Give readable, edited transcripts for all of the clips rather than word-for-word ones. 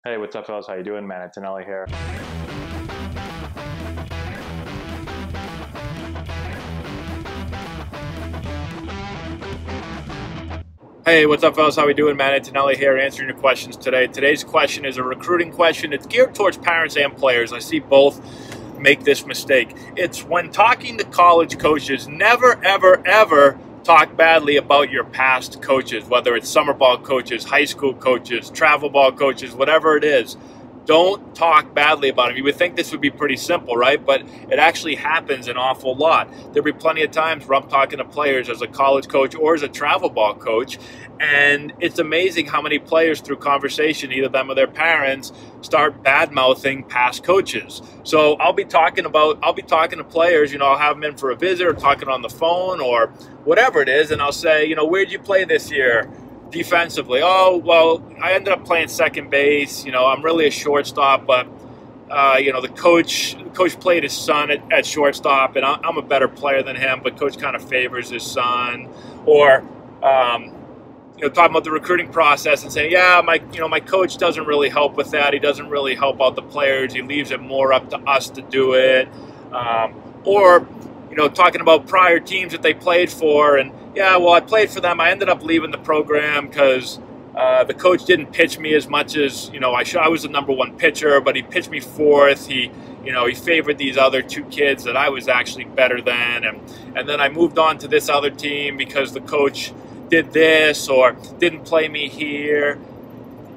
Hey, what's up, fellas? How you doing, man? Antonelli here. Hey, what's up, fellas? How we doing? Matt Antonelli here, answering your questions today. Today's question is a recruiting question. It's geared towards parents and players. I see both make this mistake. It's when talking to college coaches, never, ever, ever talk badly about your past coaches, whether it's summer ball coaches, high school coaches, travel ball coaches, whatever it is. Don't talk badly about them. You would think this would be pretty simple, right? But it actually happens an awful lot. There'll be plenty of times where I'm talking to players as a college coach or as a travel ball coach, and it's amazing how many players through conversation, either them or their parents, start bad-mouthing past coaches. So I'll be talking to players, I'll have them in for a visit or talking on the phone or whatever it is, and I'll say, where'd you play this year? Defensively, oh, well, I ended up playing second base. I'm really a shortstop, but, the coach played his son at shortstop, and I'm a better player than him, but coach kind of favors his son. Or, talking about the recruiting process and saying, yeah, my coach doesn't really help with that. He doesn't really help out the players. He leaves it more up to us to do it. Or, talking about prior teams that they played for, and yeah, well, I played for them. I ended up leaving the program because the coach didn't pitch me as much as, I was the number one pitcher, but he pitched me fourth. He favored these other two kids that I was actually better than. And then I moved on to this other team because the coach did this or didn't play me here.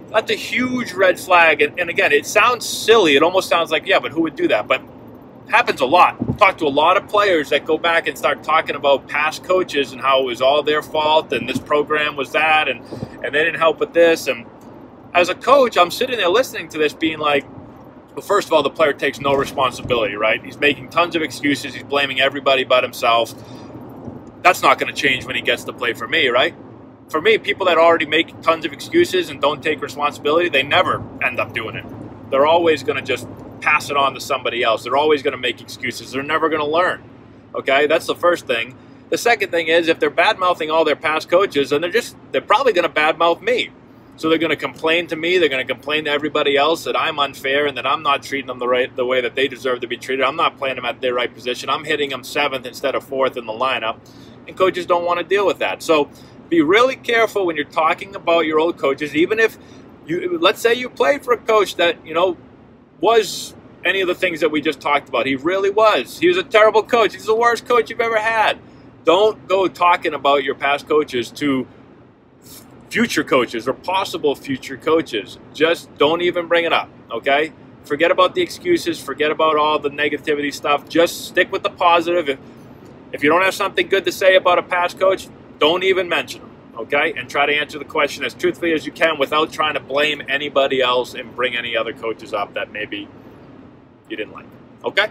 That's a huge red flag. And again, it sounds silly. It almost sounds like, yeah, but who would do that? But happens a lot. Talk to a lot of players that go back and start talking about past coaches and how it was all their fault and this program was that and they didn't help with this. And as a coach, I'm sitting there listening to this being like, well, first of all, the player takes no responsibility, right? He's making tons of excuses. He's blaming everybody but himself. That's not going to change when he gets to play for me, right? For me, people that already make tons of excuses and don't take responsibility, they never end up doing it. They're always going to just pass it on to somebody else. They're always going to make excuses. They're never going to learn. Okay, that's the first thing. The second thing is if they're bad-mouthing all their past coaches, then they're probably going to bad-mouth me. So they're going to complain to me. They're going to complain to everybody else that I'm unfair and that I'm not treating them the way that they deserve to be treated. I'm not playing them at their right position. I'm hitting them seventh instead of fourth in the lineup. And coaches don't want to deal with that. So be really careful when you're talking about your old coaches, even if let's say you played for a coach that, was any of the things that we just talked about. He really was. He was a terrible coach. He's the worst coach you've ever had. Don't go talking about your past coaches to future coaches or possible future coaches. Just don't even bring it up, okay? Forget about the excuses. Forget about all the negativity stuff. Just stick with the positive. If you don't have something good to say about a past coach, don't even mention them, okay? And try to answer the question as truthfully as you can without trying to blame anybody else and bring any other coaches up that maybe you didn't like. Okay?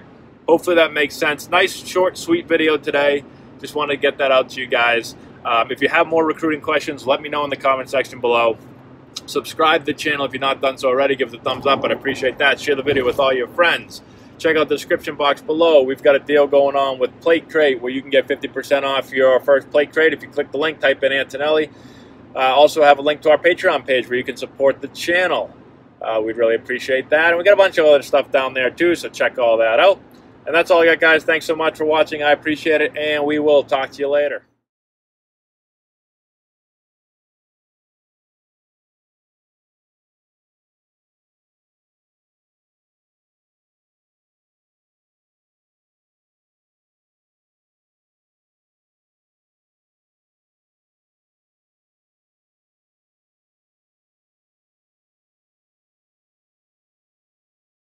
Hopefully that makes sense. Nice, short, sweet video today. Just wanted to get that out to you guys. If you have more recruiting questions, let me know in the comment section below. Subscribe to the channel if you're not done so already. Give it a thumbs up. I'd appreciate that. Share the video with all your friends. Check out the description box below. We've got a deal going on with Plate Crate where you can get 50% off your first plate crate. If you click the link, type in Antonelli. Also have a link to our Patreon page where you can support the channel. We'd really appreciate that. And we got a bunch of other stuff down there too, so check all that out. And that's all I got, guys. Thanks so much for watching. I appreciate it, and we will talk to you later.